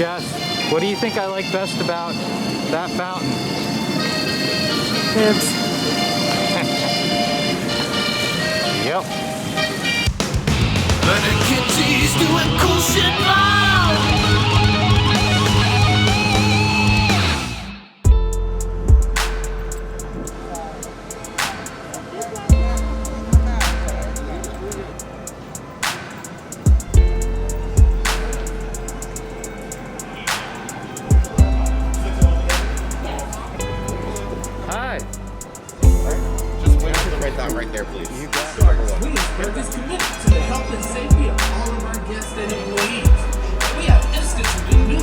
Jess, what do you think I like best about that fountain? Boobs. Yep. Leonard Kinsey's doing cool shit now. Hi. Just wait for the right dot right there, please. You got Number one. Williamsburg is committed to the health and safety of all of our guests and employees. We have instances of new.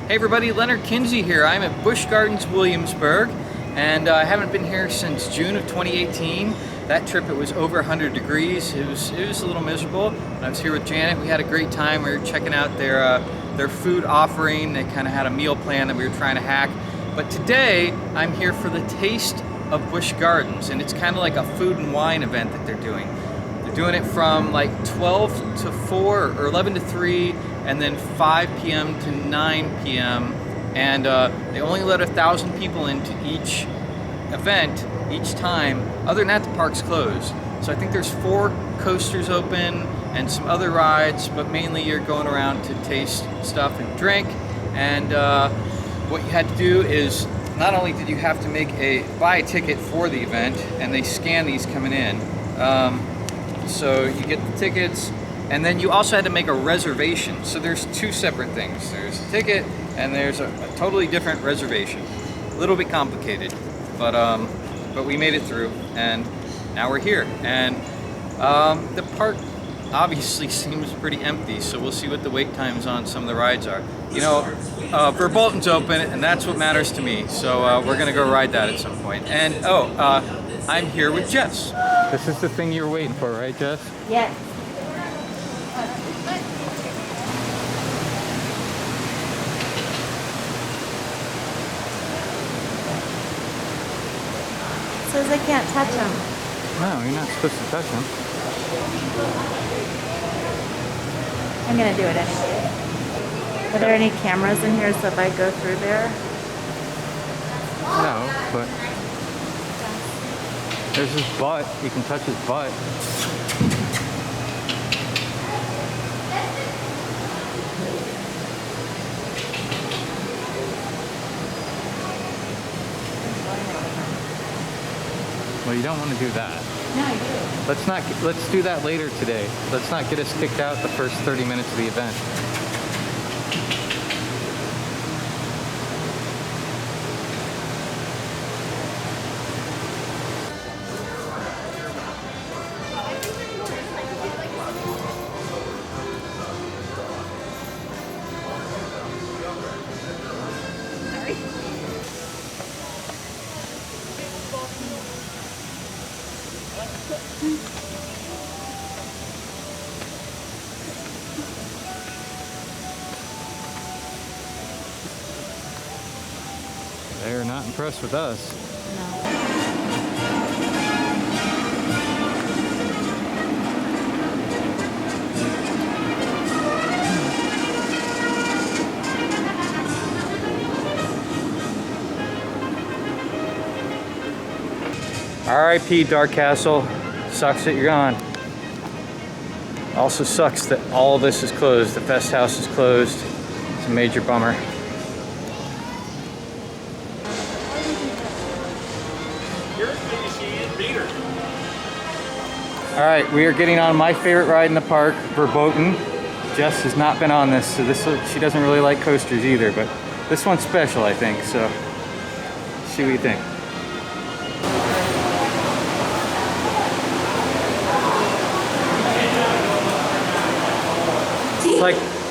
Hey everybody, Leonard Kinsey here. I'm at Busch Gardens Williamsburg, and I haven't been here since June of 2018. That trip it was over 100 degrees. It was a little miserable. I was here with Janet. We had a great time. We were checking out their food offering. They kind of had a meal plan that we were trying to hack. But today I'm here for the Taste of Busch Gardens, and it's kind of like a food and wine event that they're doing. They're doing it from like 12 to 4 or 11 to 3, and then 5 p.m. to 9 p.m. And they only let 1,000 people into each event each time. Other than that, the park's closed. So I think there's 4 coasters open and some other rides, but mainly you're going around to taste stuff and drink. And what you had to do is, not only did you have to buy a ticket for the event, and they scan these coming in. So you get the tickets, and then you also had to make a reservation. So there's 2 separate things. There's a ticket and there's a totally different reservation. A little bit complicated, but we made it through, and now we're here. And the park obviously seems pretty empty, so we'll see what the wait times on some of the rides are. You know, Verbolten's open, and that's what matters to me. So we're gonna go ride that at some point. And I'm here with Jess. This is the thing you were waiting for, right, Jess? Yes. Says I can't touch them. No, you're not supposed to touch them. I'm gonna do it anyway. Are there any cameras in here so if I go through there? No, but there's his butt. You can touch his butt. Well, you don't want to do that. No, I do. Let's do that later today. Let's not get us kicked out the first 30 minutes of the event. They're not impressed with us. R.I.P. Dark Castle. Sucks that you're gone. Also sucks that all of this is closed. The Fest House is closed. It's a major bummer. All right, we are getting on my favorite ride in the park, Verbolten. Jess has not been on this, so she doesn't really like coasters either, but this one's special, I think, so see what you think.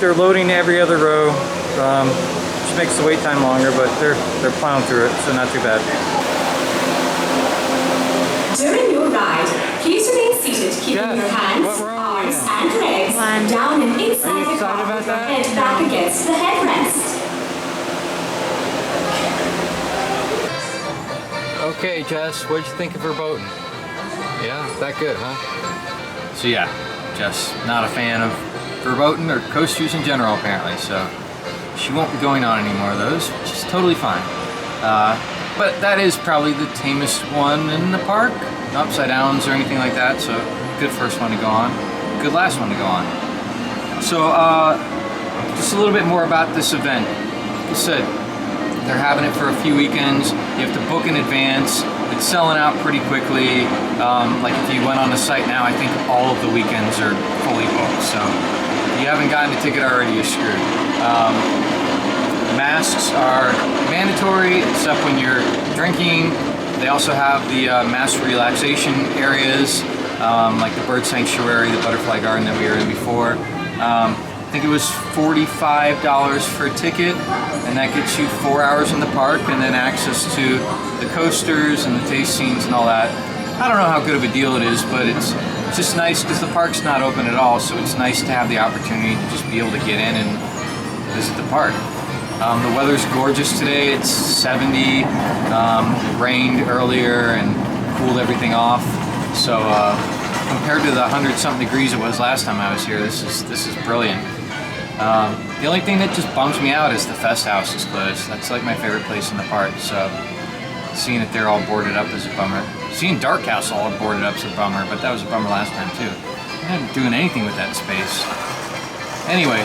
they're loading every other row, which makes the wait time longer, but they're plowing through it, so not too bad. During your ride, please remain seated, keeping Yes. your hands, What row are we arms, in? and legs One. down and inside Are you the excited car about with your that? head back against the headrest. Okay, Jess, what'd you think of Verbolten? Yeah, that good, huh? So yeah, Jess, not a fan of Verbolten or coasters in general, apparently, so she won't be going on any more of those, which is totally fine. But that is probably the tamest one in the park. No upside downs or anything like that, so good first one to go on, good last one to go on. So just a little bit more about this event. Like I said, they're having it for a few weekends. You have to book in advance. It's selling out pretty quickly. Like if you went on the site now, I think all of the weekends are fully booked. So if you haven't gotten a ticket already, you're screwed. Masks are mandatory except when you're drinking. They also have the mask relaxation areas, like the bird sanctuary, the butterfly garden that we were in before. I think it was $45 for a ticket, and that gets you 4 hours in the park and then access to the coasters and the tastings and all that. I don't know how good of a deal it is, but it's just nice because the park's not open at all, so it's nice to have the opportunity to just be able to get in and visit the park. The weather's gorgeous today. It's 70, rained earlier and cooled everything off. So compared to the 100-something degrees it was last time I was here, this is brilliant. The only thing that just bums me out is the Fest House is closed. That's like my favorite place in the park. So seeing it they're all boarded up is a bummer. Seeing Dark Castle all boarded up is a bummer, but that was a bummer last time too. I'm not doing anything with that space. Anyway,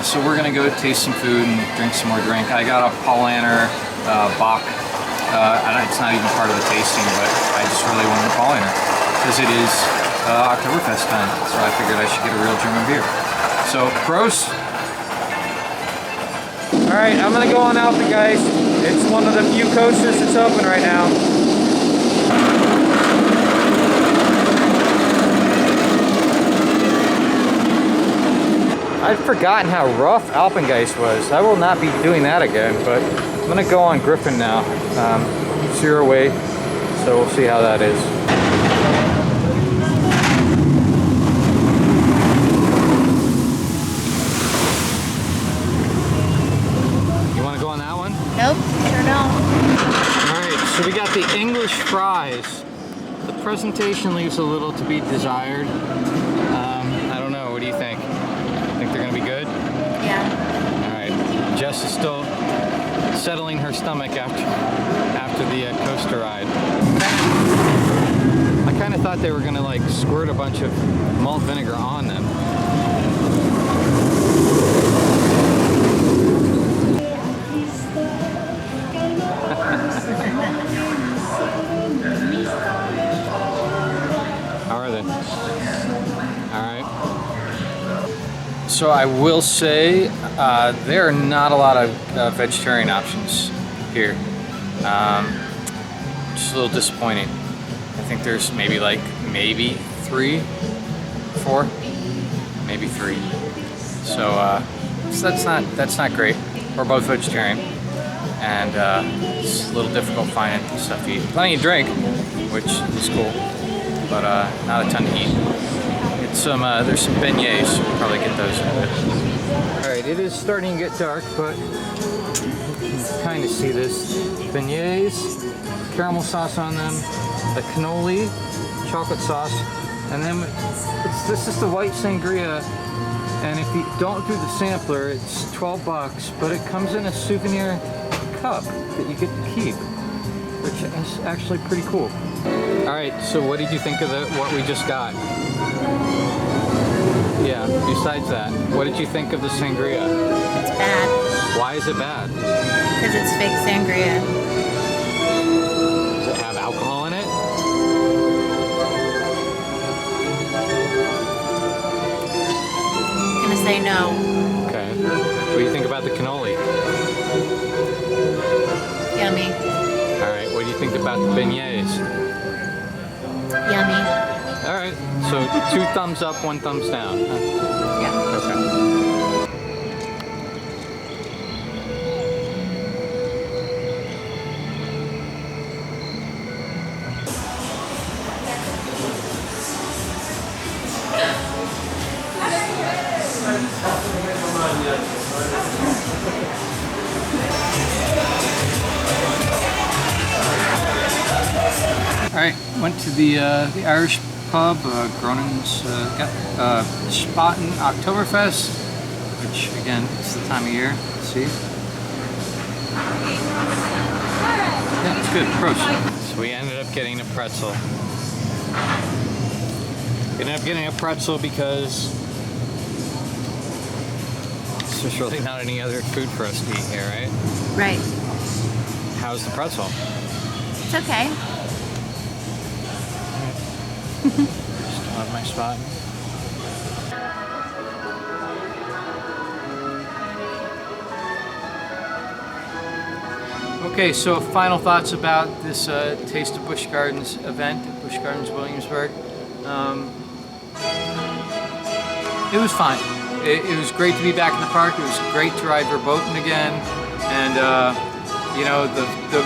so we're gonna go taste some food and drink some more drink. I got a Paulaner Bach. It's not even part of the tasting, but I just really wanted a Paulaner because it is Oktoberfest time, so I figured I should get a real German beer. So, Prost! Alright, I'm gonna go on out there, guys. It's one of the few coasters that's open right now. I'd forgotten how rough Alpengeist was. I will not be doing that again, but I'm gonna go on Griffin now. 0 weight, so we'll see how that is. You wanna go on that one? Nope, sure don't. Alright, so we got the English fries. The presentation leaves a little to be desired. I don't know, what do you think? Think they're gonna be good? Yeah. Alright, Jess is still settling her stomach after the coaster ride. I kind of thought they were gonna like squirt a bunch of malt vinegar on them. How are they? Alright. So I will say there are not a lot of vegetarian options here. Just a little disappointing. I think there's maybe 3, 4, maybe 3. So that's not great. We're both vegetarian, and it's a little difficult finding stuff to eat. Plenty to drink, which is cool, but not a ton to eat. There's some beignets, so we'll probably get those in a bit. Alright, it is starting to get dark, but you can kind of see this. Beignets, caramel sauce on them, the cannoli, chocolate sauce, and then this is the white sangria, and if you don't do the sampler, it's $12, but it comes in a souvenir cup that you get to keep, which is actually pretty cool. Alright, so what did you think of what we just got? Yeah, besides that, what did you think of the sangria? It's bad. Why is it bad? Because it's fake sangria. Does it have alcohol in it? I'm gonna say no. Okay. What do you think about the cannoli? Yummy. Alright, what do you think about the beignets? Yummy. Alright, so 2 thumbs up, 1 thumbs down. Huh? Yeah. Okay. went to the Irish pub, Gronen's Spaten Oktoberfest, which again, it's the time of year. Let's see. Yeah, it's good. Prost. So we ended up getting a pretzel. Ended up getting a pretzel because there's really not any other food for us to eat here, right? Right. How's the pretzel? It's okay. Still have my spot. Okay, so final thoughts about this Taste of Busch Gardens event at Busch Gardens Williamsburg. It was fine. It was great to be back in the park. It was great to ride Verbolten again, and you know, the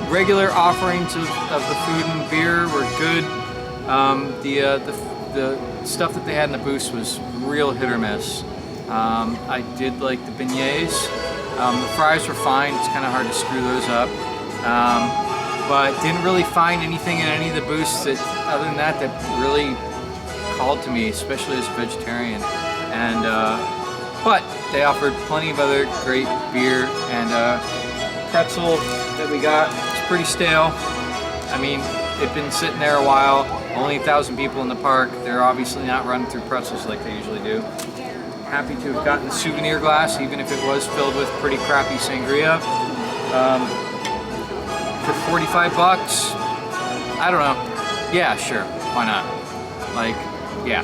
regular offerings of the food and beer were good. The stuff that they had in the booths was real hit or miss. I did like the beignets. The fries were fine. It's kind of hard to screw those up. But didn't really find anything in any of the booths that, other than that, really called to me, especially as a vegetarian. And but they offered plenty of other great beer, and pretzel that we got is pretty stale. I mean, it'd been sitting there a while. Only 1,000 people in the park. They're obviously not running through pretzels like they usually do. Happy to have gotten the souvenir glass, even if it was filled with pretty crappy sangria. For 45 bucks, I don't know. Yeah, sure, why not? Like, yeah,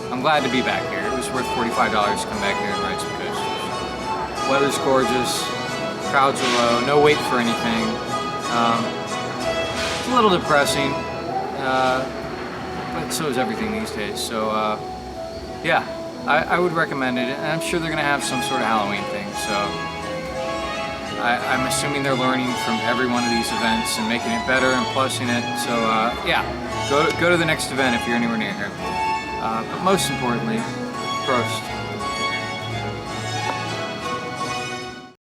I'm glad to be back here. It was worth $45 to come back here and ride some coasters. Weather's gorgeous, crowds are low, no wait for anything. It's a little depressing, but so is everything these days. So, yeah. I would recommend it, and I'm sure they're going to have some sort of Halloween thing, so I'm assuming they're learning from every one of these events and making it better and plussing it, so yeah, go to the next event if you're anywhere near here. But most importantly, Prost.